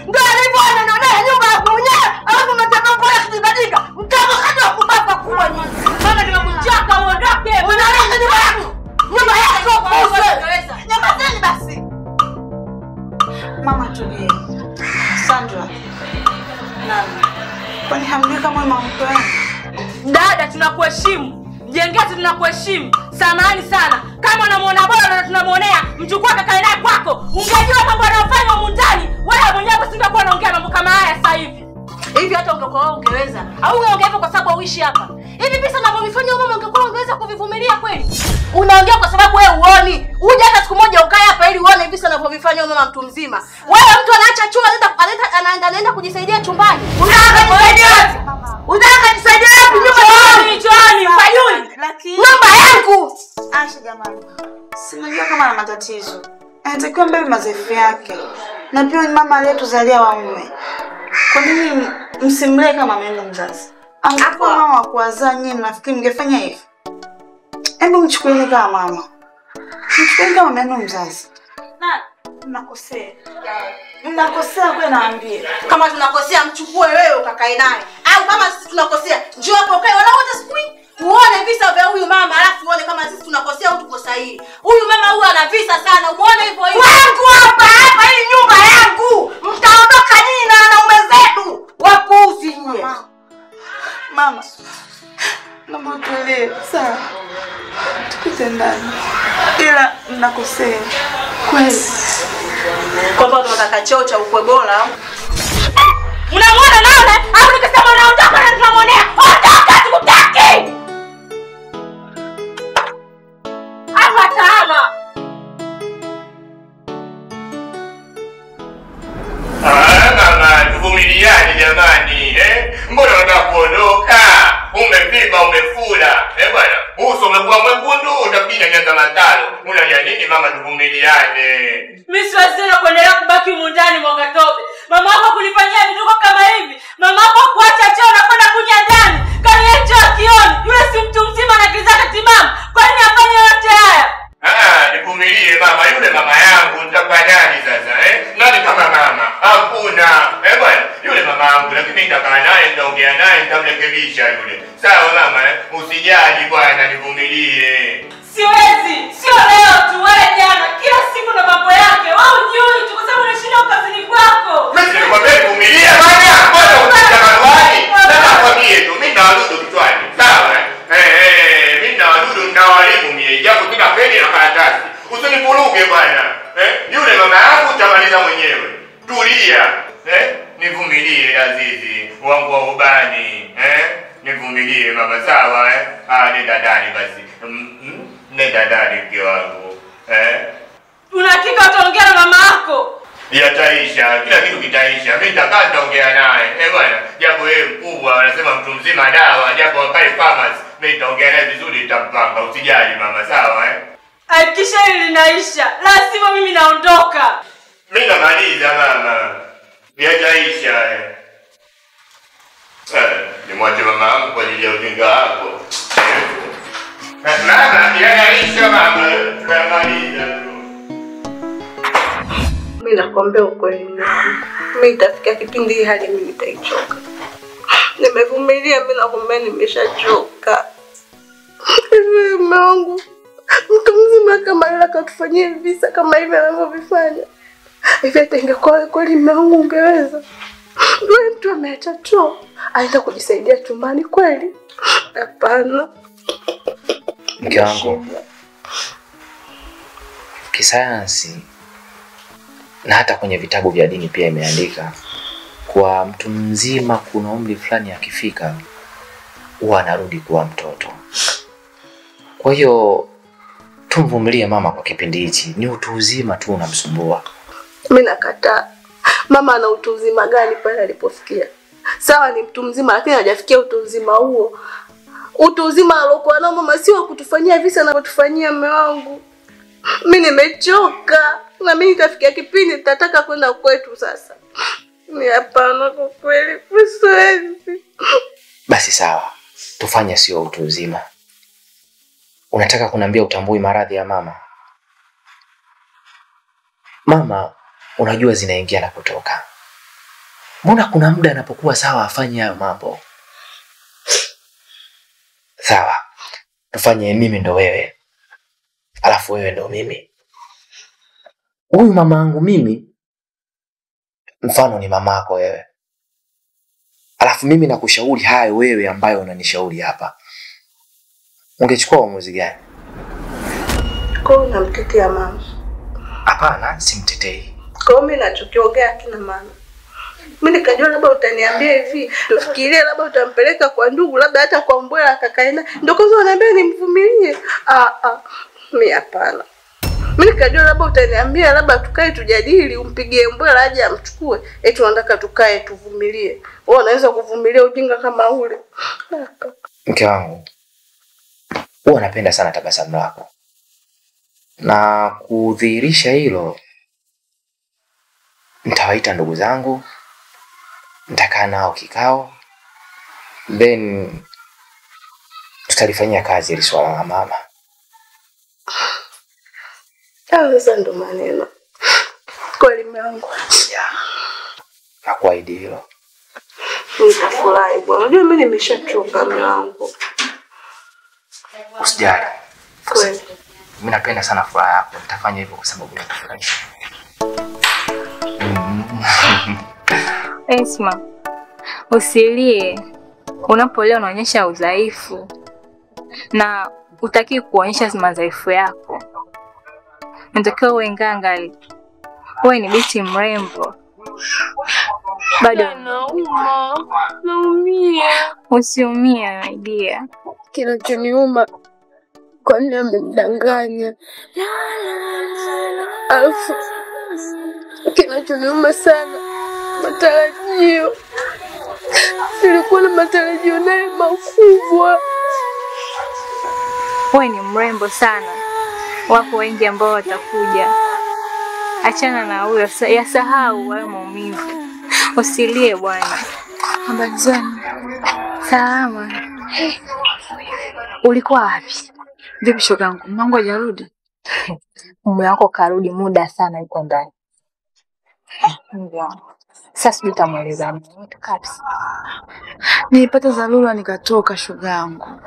Ndio alivyoona naona nyumba ya mwenyewe, alafu mnataka kwa kujibadilika. Mtaka kubaba kubwa ni. Mama nimekuchaka uondoke. Unaleta nyumba yako. Nyumba yako kuweza. Nyumba zeni basi. Mama tulie. Sandra. Nani? Kwani hamjui kama mama mkwe wangu? Dada tunakuheshimu. Mjengezi tunakuheshimu. Samahani sana. Kama unamuona bora na tunamuonea, mchukue kakae naye kwako. Ungejua mambo anayofanya huko ndani, wewe mwenyewe usingekuwa unaongea mambo kama haya sasa hivi. Hivi hata ungekuwa ungeweza au ungeongea hivyo kwa sababu uishi hapa? Hivi pesa unavyofanya mama ungekuwa ungeweza kuvivumilia kweli? Unaongea kwa sababu wewe uoni. Uje hata siku moja ukae hapa ili uone hivi sana unavyofanya mama mtu mzima. Wewe mtu anaacha chumba anaenda kujisaidia chumbani. Unataka kujisaidia? Unataka kujisaidia wapi? Nyumba Fayuni. Lakini nyumba yangu. Asha jamani. Sinajua kama ana matatizo. Anatakiwa mbele mazefu yake. Na pia ni mama aliyetuzalia wa mume. Kwa nini msimlee kama mama mzazi? Angekuwa mama wa kuwazaa nyinyi, mnafikiri mngefanya hivi? Hebu mchukueni kama mama. Mchukueni kama mama mzazi. Na mnakosea. Mnakosea kwa naambia. Kama tunakosea mchukue wewe ukakae naye. Au kama sisi tunakosea, njoo hapo kae wala wote siku uone visa vya huyu mama, alafu uone kama sisi tunakosea au tuko sahihi. Huyu mama huyu ana visa sana. Umeona hivyo hivyo. Wangu hapa hii nyumba yangu. Mtaondoka nyinyi na wanaume zetu. Wapuuzi nyie. Mama. Naomba tulie. Sawa. Tukute ndani. Ila mnakosea. Kweli. Kwamba tunataka cheo cha ukwe bora. Unamwona naona? Au nikisema unaondoka na tunamwonea. Ondoka tukutaki. Ama taama. Mama, tuvumiliane jamani, Mbona unataka kuondoka? Umepima, umefula. Bwana, uso umekuwa mwekundu, utabidi nyanza matano. Unalia nini mama, tuvumiliane? Mimi siwezi tena kuendelea kubaki humu ndani Mwangatobe. Mama wako kunifanyia vituko kama hivi. Mama wako kuacha choo na kwenda kunya ndani. Kani choo kioni. Yule si mtu mzima na kizaka timamu. Kwa nini afanye yote haya? Nivumilie mama, yule mama yangu nitafanyaje sasa, Nani kama mama? Hakuna. Bwana, yule mama yangu lakini nitakaa naye, nitaongea naye, nitamrekebisha yule. Sawa mama, usijali bwana, nivumilie. Siwezi. Sio leo tu, wewe jana. Kila siku na mambo yake. Wewe unjui tu kwa sababu unashinda kazini kwako. Mimi nikwambia nivumilie bwana. Bwana unataka marwani. Sasa kwambie tu mimi na wadudu kichwani. Sawa? Mimi na wadudu ninawalimu mie. Japo kila peni na karatasi. Usinivuruge bwana. Yule mama yangu utamaliza mwenyewe. Tulia. Nivumilie Azizi wangu wa ubani. Nivumilie mama, sawa nenda ndani basi. Nenda ndani mke wangu. Unahakika utaongea na mama yako? Yataisha, kila kitu kitaisha. Mimi nitakaa nitaongea naye. Bwana, japo yeye mkubwa anasema mtu mzima dawa, japo wakae pharmacy. Mimi nitaongea naye vizuri, nitampanga. Usijali mama, sawa Hakikisha hili linaisha. La sivyo mimi naondoka. Mimi namaliza mama. Yataisha. Nimwache mama yangu kwa ajili ya ujinga wako. Mama, yataisha mama. Namaliza tu. Mimi nakwambia ukweli mimi. Mimi itafika kipindi hali mimi nitaichoka. Nimevumilia, mimi nakwambia nimeshachoka. Mume wangu mtu mzima kama yule akatufanyia visa kama hivi anavyovifanya. Hivi hata ingekuwa kweli mume wangu ungeweza? Yule mtu ameacha choo, aenda kujisaidia chumbani kweli? Hapana. Mke wangu, kisayansi na hata kwenye vitabu vya dini pia imeandika kwa mtu mzima kuna umri fulani akifika huwa anarudi kuwa mtoto. Kwa hiyo tumvumilie mama kwa kipindi hichi, ni utu uzima tu unamsumbua. Mimi nakataa. Mama ana utu uzima gani pale alipofikia? Sawa ni mtu mzima lakini hajafikia utu uzima huo. Utu uzima alokuwa nao mama sio kutufanyia visa anavyotufanyia mume wangu. Mimi nimechoka. Na mimi nitafikia kipindi nitataka kwenda kwetu sasa. Ni hapana kwa kweli. Siwezi. Basi sawa. Tufanye sio utu uzima. Unataka kuniambia utambui maradhi ya mama? Mama, unajua zinaingia na kutoka. Mbona kuna muda anapokuwa sawa afanye hayo mambo? Sawa. Tufanye mimi ndo wewe. Alafu wewe ndo mimi. Huyu mamangu mimi mfano ni mamako wewe. Alafu mimi nakushauri hayo wewe ambayo unanishauri hapa. Ungechukua uamuzi gani? Kwa hiyo unamtetea mama? Hapana, simtetei. Kwa hiyo mimi nachokiongea kina maana. Mimi nikajua labda utaniambia hivi, tufikirie labda utampeleka kwa ndugu, labda hata kwa Mbwela kakaina. Ndio kwanza unaniambia nimvumilie. Mimi hapana. Mimi nikajua labda utaniambia labda tukae tujadili, umpigie Mbwela aje amchukue. Eti unataka tukae tuvumilie. Wewe unaweza kuvumilia ujinga kama ule? Mke wangu, huwa napenda sana tabasamu lako. Na kudhihirisha hilo, nitawaita ndugu zangu, nitakaa nao kikao, then tutalifanyia kazi ile swala la mama. Sasa ndo maneno. Kweli mwanangu. Nakuahidi hilo. Nitafurahi bwana. Unajua mimi nimeshachoka mwanangu. Usijali. Kweli. Mimi napenda sana furaha yako. Nitafanya hivyo kwa sababu nakufurahisha. Esma, usilie. Unapolia unaonyesha udhaifu. Na utaki kuonyesha madhaifu yako. Unatakiwa uwe ngangali. Wewe ni binti mrembo. Bado Nauma. Naumia. Usiumie my dear. Kinachoniuma kwa nini amemdanganya? Alafu kinachoniuma sana matarajio. Nilikuwa na matarajio naye makubwa. Wewe ni mrembo sana. Wako wengi ambao watakuja. Achana na huyo, yasahau hayo maumivu. Usilie bwana. Habari zenu? Salama. Ulikuwa wapi? Vipi shogangu? Mmangu hajarudi? Mume wako karudi muda sana yuko ndani. Ndio. Sasa nitamueleza nini kabisa. Nilipata dharura nikatoka shogangu.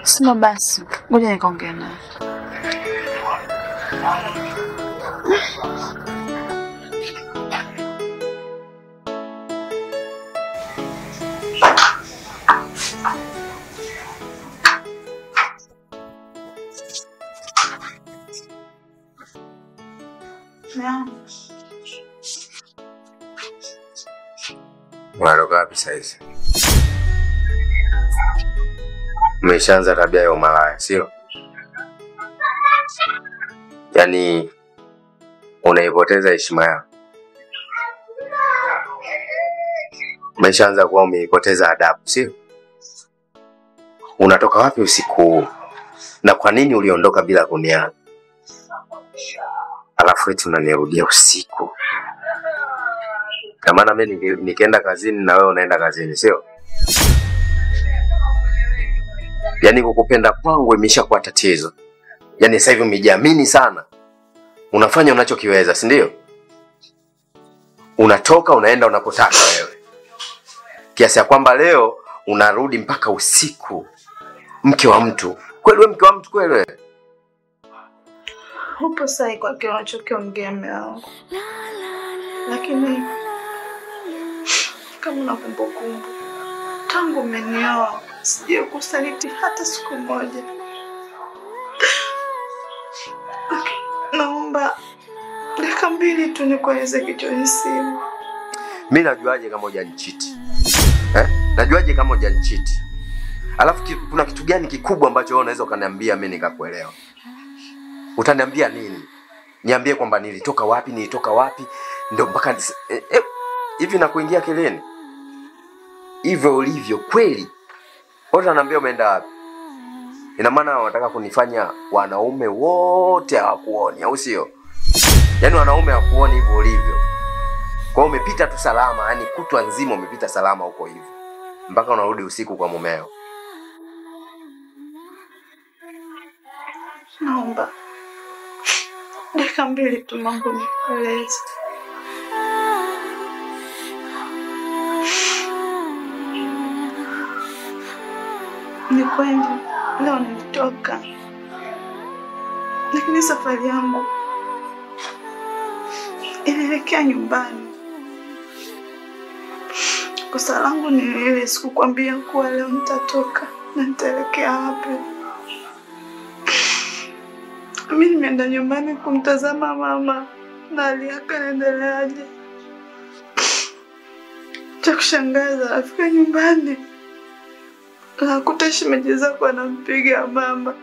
Sema basi, ngoja nikaongea naye. Unatoka wapi saizi? Umeshaanza tabia ya umalaya, sio? Yaani unaipoteza heshima yako. Umeshaanza kuwa umeipoteza adabu, sio? Unatoka wapi usiku huu? Na kwa nini uliondoka bila kuniaga? Alafu eti unanirudia usiku. Kama na mimi nikienda kazini na wewe unaenda kazini, sio? Yaani kukupenda kwangu imeshakuwa tatizo. Yaani sasa hivi umejiamini sana. Unafanya unachokiweza, si ndio? Unatoka unaenda unapotaka wewe. Kiasi ya kwamba leo unarudi mpaka usiku. Mke wa mtu. Kweli wewe mke wa mtu kweli wewe? Upo sahi kwa kile unachokiongea mume wangu. Lakini kama una kumbukumbu, tangu umenioa sije kusaliti hata siku moja. Naomba dakika mbili tu nikueleze kichwani simu. Mimi najuaje kama hujanichiti? Najuaje kama hujanichiti? Alafu kuna kitu gani kikubwa ambacho wewe unaweza ukaniambia mimi nikakuelewa? Utaniambia nini? Niambie kwamba nilitoka wapi ndio mpaka hivi na kuingia keleni. Hivyo ulivyo kweli. Wewe unaniambia umeenda wapi? Ina maana wanataka kunifanya wanaume wote hawakuoni, au sio? Yaani wanaume hawakuoni hivyo ulivyo. Kwa hiyo umepita tu salama, yani kutwa nzima umepita salama huko hivyo. Mpaka unarudi usiku kwa mumeo. Naomba dakika 2 tu mambo nikueleze. Ni kweli leo nilitoka, lakini safari yangu inaelekea nyumbani. Kosa langu ni ile sikukwambia kuwa leo nitatoka na nitaelekea wapi. Mimi nimeenda nyumbani kumtazama mama na hali yake inaendeleaje. Cha kushangaza, afika nyumbani nakuta shemeji zako anampiga mama.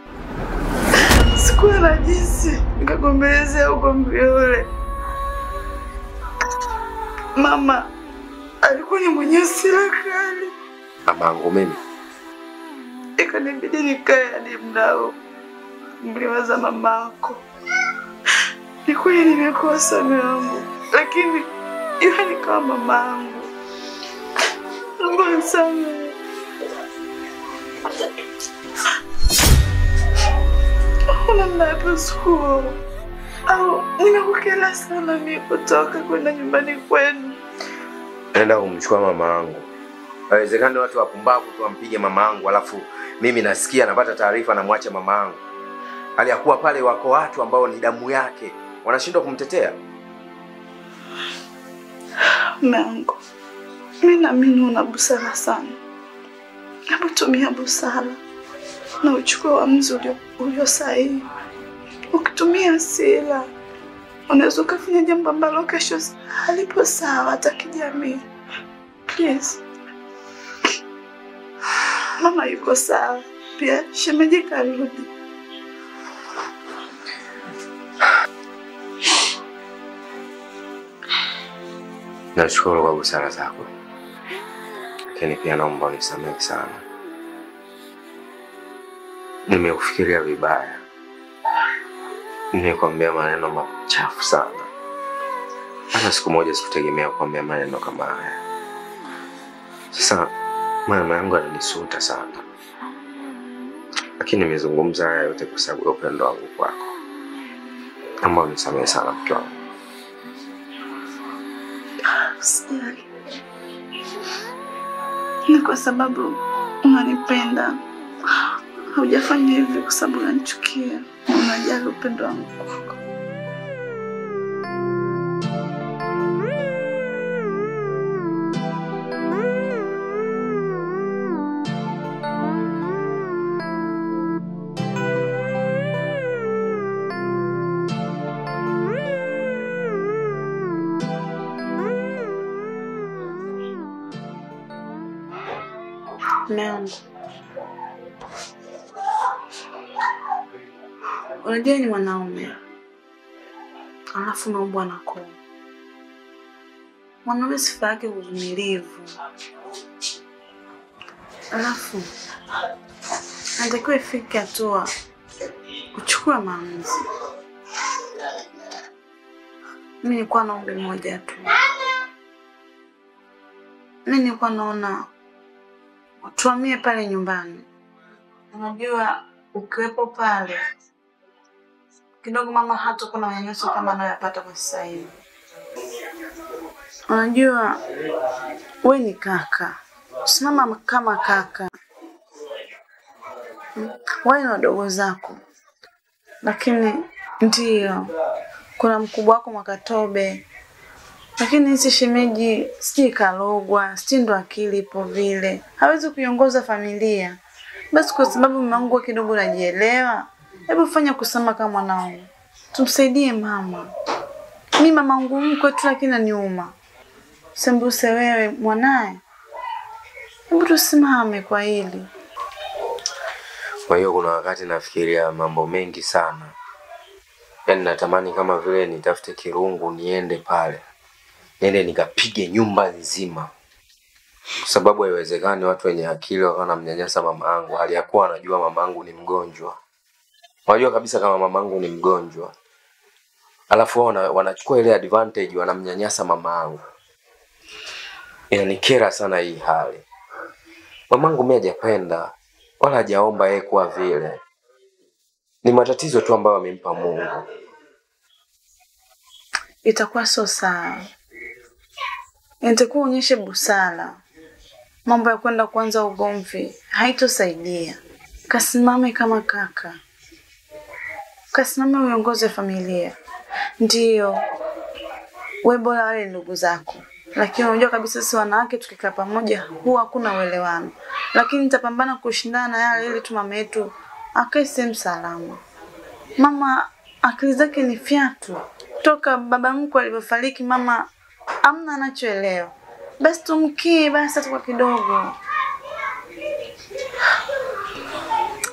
Sikuwa na jinsi, nikagombelezea ugomvi ule. Mama alikuwa ni mwenye hasira kali. Mamangu mimi Ikanibidi nikae hadi mdao mliwaza mamako. Ni kweli nimekosa mwanangu, lakini yeye ni kama mamangu. Mungu sana. Ona mnapo school. Au nimekukela sana mimi kutoka kwenda nyumbani kwenu. naenda kumchukua mamangu. Haiwezekani watu wapumbavu tu wampige mamangu alafu mimi nasikia napata taarifa na mwache mamangu. Hali ya kuwa pale wako watu ambao ni damu yake, wanashindwa kumtetea. Mangu, mimi naamini una busara sana. Hebu tumia busara na uchukue uamuzi ulio sahihi. Ukitumia hasira, unaweza kufanya jambo ambalo kesho halipo sawa hata kijamii. Please. Mama yuko sawa, pia shemeji karudi. Nashukuru kwa busara zako. Lakini pia naomba unisamehe sana. Nimeufikiria vibaya. Nimekwambia maneno machafu sana. Hata siku moja sikutegemea kuambia maneno kama haya. Sasa mama yangu alinisuta sana. Lakini nimezungumza haya yote kwa sababu ya upendo wangu kwako. Naomba unisamehe sana mke wangu. Ni kwa sababu unanipenda. Haujafanya hivi kwa sababu unanichukia. Unajali upendo wangu kwako. Mungu. Unajua ni mwanaume. Alafu umeumbwa na koo. Mwanaume sifa yake uvumilivu. Alafu anatakiwa ifike hatua kuchukua maamuzi. Mimi nilikuwa na ombi moja tu. Mimi nilikuwa naona tuhamie pale nyumbani. Unajua ukiwepo pale kidogo mama hata kuna manyanyaso kama anayopata kwa sasa hivi. Unajua wewe ni kaka. Simama kama kaka. Wewe na wadogo zako. Lakini ndio kuna mkubwa wako Mwakatobe. Lakini hizi shemeji si kalogwa, si ndo akili ipo vile. Hawezi kuiongoza familia. Basi kwa sababu mamangu kidogo anajielewa, hebu fanya kusema kama mwanao. Tumsaidie mama. Mimi mamangu mkwe tu lakini ananiuma. Sembuse wewe mwanae. Hebu tusimame kwa hili. Kwa hiyo kuna wakati nafikiria mambo mengi sana. Yaani natamani kama vile nitafute kirungu niende pale. Niende nikapige nyumba nzima. Kwa sababu haiwezekani watu wenye akili wanamnyanyasa mamangu hali ya kuwa anajua mamangu ni mgonjwa. Wanajua kabisa kama mamangu ni mgonjwa. Alafu wanachukua ile advantage wanamnyanyasa mamangu. Inanikera sana hii hali. Mamangu mimi hajapenda wala hajaomba yeye kuwa vile. Ni matatizo tu ambayo amempa Mungu. itakuwa sio sawa. Inatakiwa uonyeshe busara. Mambo ya kwenda kuanza ugomvi haitosaidia. Kasimame kama kaka. Kasimame uongoze familia. Ndiyo, wewe bora wale ndugu zako. Lakini unajua kabisa sisi wanawake tukikaa pamoja huwa hakuna uelewano. Lakini nitapambana kushindana na yale ili tu mama yetu akae sehemu salama. Mama akili zake ni fyatu. Toka baba mkwe alipofariki mama amna anachoelewa. Basi tumkie basi hata kwa kidogo.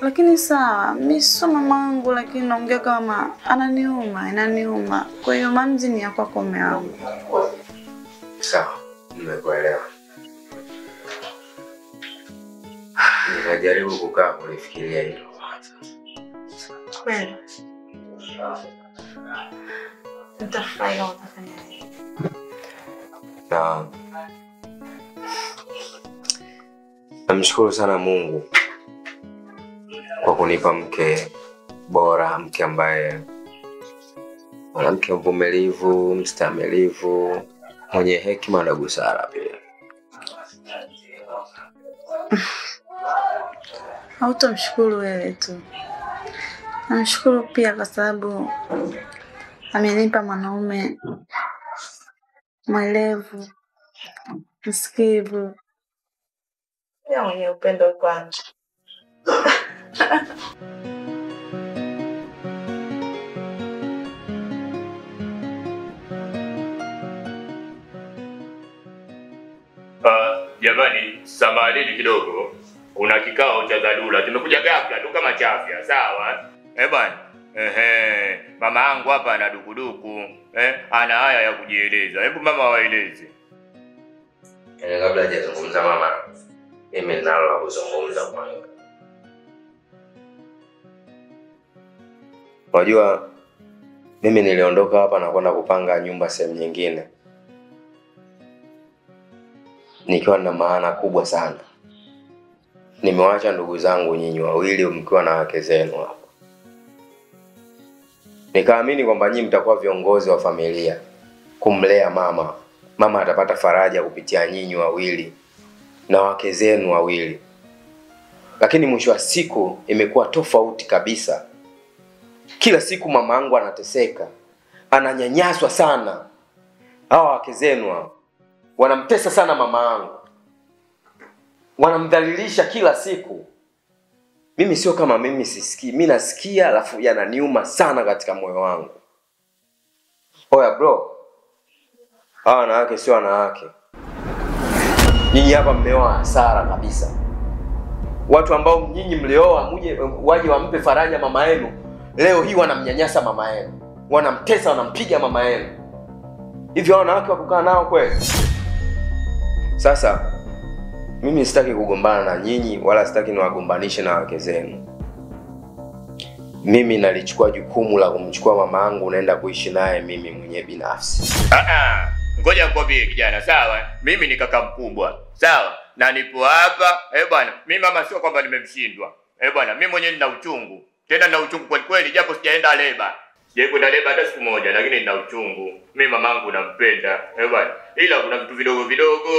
Lakini sawa, mimi sio mamangu lakini naongea kama inaniuma. Kwa hiyo maamuzi ni yako kwa mume wangu. Sawa, nimekuelewa. Nitajaribu kukaa kulifikiria hilo. Kweli. Nitafurahi kama utafanya hivyo. Na namshukuru sana Mungu kwa kunipa mke bora, mke ambaye mwanamke mvumilivu, mstamilivu, mwenye hekima na busara pia. Hautamshukuru wewe tu. Namshukuru pia kwa sababu amenipa mwanaume mwelevu, msikivu, pia mwenye upendo kwangu. Jamani, samahani kidogo. Kuna kikao cha dharura. Tumekuja ghafla tu kama chafya, sawa? Bwana. Mama yangu hapa ana dukuduku. Ana haya ya kujieleza. Hebu mama waeleze. Kabla hajazungumza mama, mimi ninalo la kuzungumza kwanza. Unajua mimi niliondoka hapa na kwenda kupanga nyumba sehemu nyingine. Nikiwa na maana kubwa sana. Nimewaacha ndugu zangu nyinyi wawili mkiwa na wake zenu hapa. Nikaamini kwamba nyinyi mtakuwa viongozi wa familia, kumlea mama. Mama atapata faraja kupitia nyinyi wawili na wake zenu wawili. Lakini mwisho wa siku imekuwa tofauti kabisa. Kila siku mama yangu anateseka, ananyanyaswa sana. Hawa wake zenu wanamtesa sana mama yangu. Wanamdhalilisha kila siku. Mimi sio kama mimi sisikii. Mimi nasikia alafu yananiuma sana katika moyo wangu. Oya bro. Hawa wanawake sio wanawake. Nyinyi hapa mmeoa hasara kabisa. Watu ambao nyinyi mlioa waje wampe faraja mama yenu, leo hii wanamnyanyasa mama yenu. Wanamtesa, wanampiga mama yenu. Hivyo wanawake wa kukaa nao kweli? Sasa mimi sitaki kugombana na nyinyi wala sitaki niwagombanishe na wake zenu. Mimi nalichukua jukumu la kumchukua mama yangu naenda kuishi naye mimi mwenyewe binafsi. Ngoja nikwambie kijana, sawa? Mimi ni kaka mkubwa, sawa? Na nipo hapa, bwana. Mimi mama sio kwamba nimemshindwa. Bwana, mimi mwenyewe nina uchungu. Tena nina uchungu kweli kweli, japo sijaenda leba. Sijakwenda leba hata siku moja, lakini nina uchungu. Mimi mamangu nampenda, bwana. Ila kuna vitu vidogo vidogo,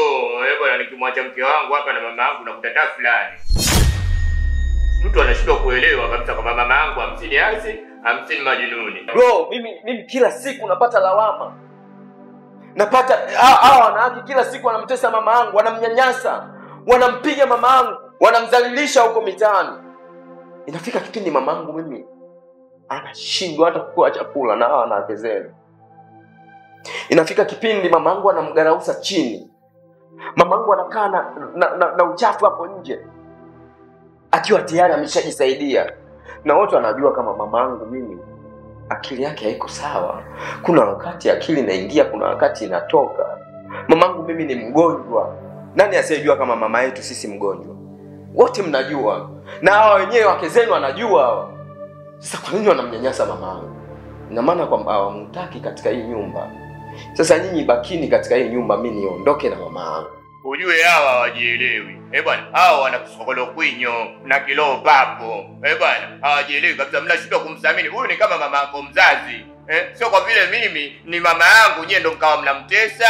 bwana, nikimwacha mke wangu hapa na mama yangu nakuta taa fulani. Mtu anashindwa kuelewa kabisa kwamba mama yangu 50 asi, 50 majinuni. Bro, mimi kila siku napata lawama. Napata hawa wanawake kila siku wanamtesa mama yangu, wanamnyanyasa, wanampiga mama yangu, wanamdhalilisha huko mitaani. Inafika kipindi mama yangu mimi anashindwa hata kukula chakula na hawa wanawake zenu. Inafika kipindi mama yangu anamgarausa chini. Mama yangu anakaa na uchafu hapo nje. Akiwa tayari ameshajisaidia. Na wote wanajua kama mama yangu mimi akili yake haiko sawa. Kuna wakati akili inaingia, kuna wakati inatoka. Mama yangu mimi ni mgonjwa. Nani asiyejua kama mama yetu sisi mgonjwa? Wote mnajua. Na hawa wenyewe wake zenu wanajua hawa. Sasa kwa nini wanamnyanyasa mama yangu? Ina maana kwamba hawamtaki katika hii nyumba. Sasa nyinyi bakini katika hii nyumba, mimi niondoke na mama yangu. Ujue hawa hawajielewi. Bwana, hawa wana kisokolo kwinyo na kilo papo. Bwana, hawajielewi kabisa, mnashindwa kumthamini. Huyu ni kama mama yako mzazi. Sio kwa vile mimi ni mama yangu nyewe ndo mkawa mnamtesa.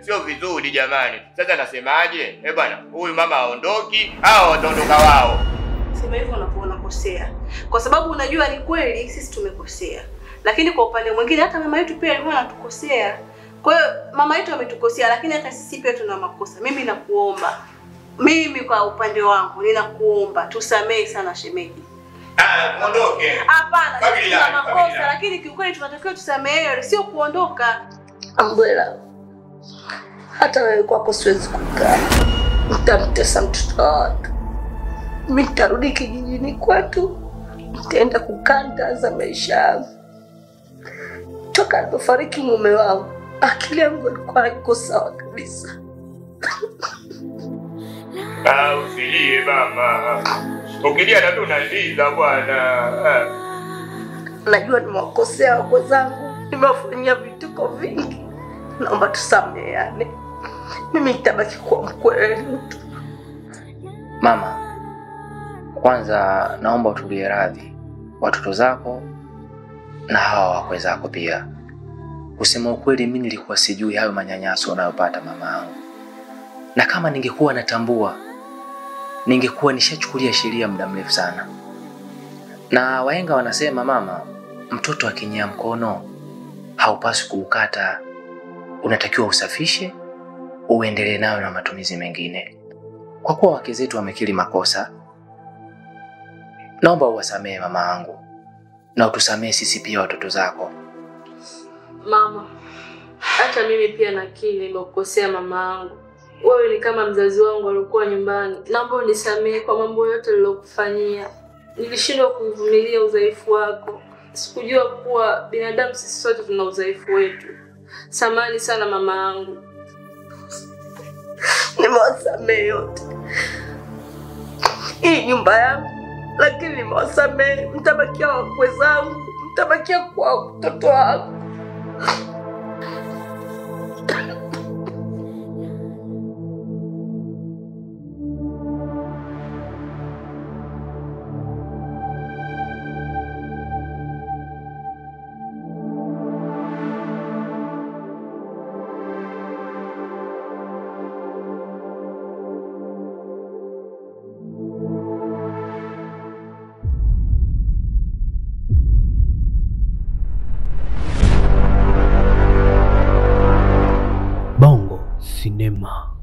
Sio vizuri jamani. Sasa nasemaje? Bwana, huyu mama aondoki au wataondoka wao? Sema hivyo unapoona kosea. Kwa sababu unajua ni kweli sisi tumekosea. Lakini kwa upande mwingine hata mama yetu pia alikuwa anatukosea. Kwa hiyo mama yetu ametukosea, lakini hata sisi pia tuna makosa. Mimi nakuomba. Mimi kwa upande wangu ninakuomba tusamee sana shemeji. Muondoke. Hapana, tuna makosa lakini kiukweli tunatakiwa tusamehewe, sio kuondoka. Ambwela, hata wewe kwako siwezi kukaa. Nitamtesa mtoto wako. Mimi nitarudi kijijini kwetu. Nitaenda kukanda za maisha yangu. Toka alipofariki mume wangu, akili yangu ilikuwa haiko sawa kabisa. Usilie mama. Ukilia na tunaliza bwana. Najua nimewakosea wako zangu, nimewafanyia vituko vingi. Naomba tusameheane. Mimi nitabaki kuwa mkweli tu. Mama, kwanza naomba utulie radhi watoto zako na hawa wakwe zako pia. Kusema ukweli mimi nilikuwa sijui hayo manyanyaso unayopata mama yangu. Na kama ningekuwa natambua, ningekuwa nishachukulia sheria muda mrefu sana. Na wahenga wanasema mama, mtoto akinyea mkono haupaswi kuukata. Unatakiwa usafishe, uendelee nayo na matumizi mengine. Kwa kuwa wake zetu wamekiri makosa, naomba uwasamehe mama yangu. Na utusamehe sisi pia watoto zako. Mama, hata mimi pia nakiri nimekukosea mama yangu. Wewe ni kama mzazi wangu alikuwa nyumbani. Naomba unisamehe kwa mambo yote niliyokufanyia. Nilishindwa kuvumilia udhaifu wako. Sikujua kuwa binadamu sisi sote tuna udhaifu wetu. Samahani sana mama yangu. Nimewasamehe yote. Hii nyumba yangu, lakini nimewasamehe. Mtabakia wakwe zangu, mtabakia kwa mtoto wangu. Bongo Cinema.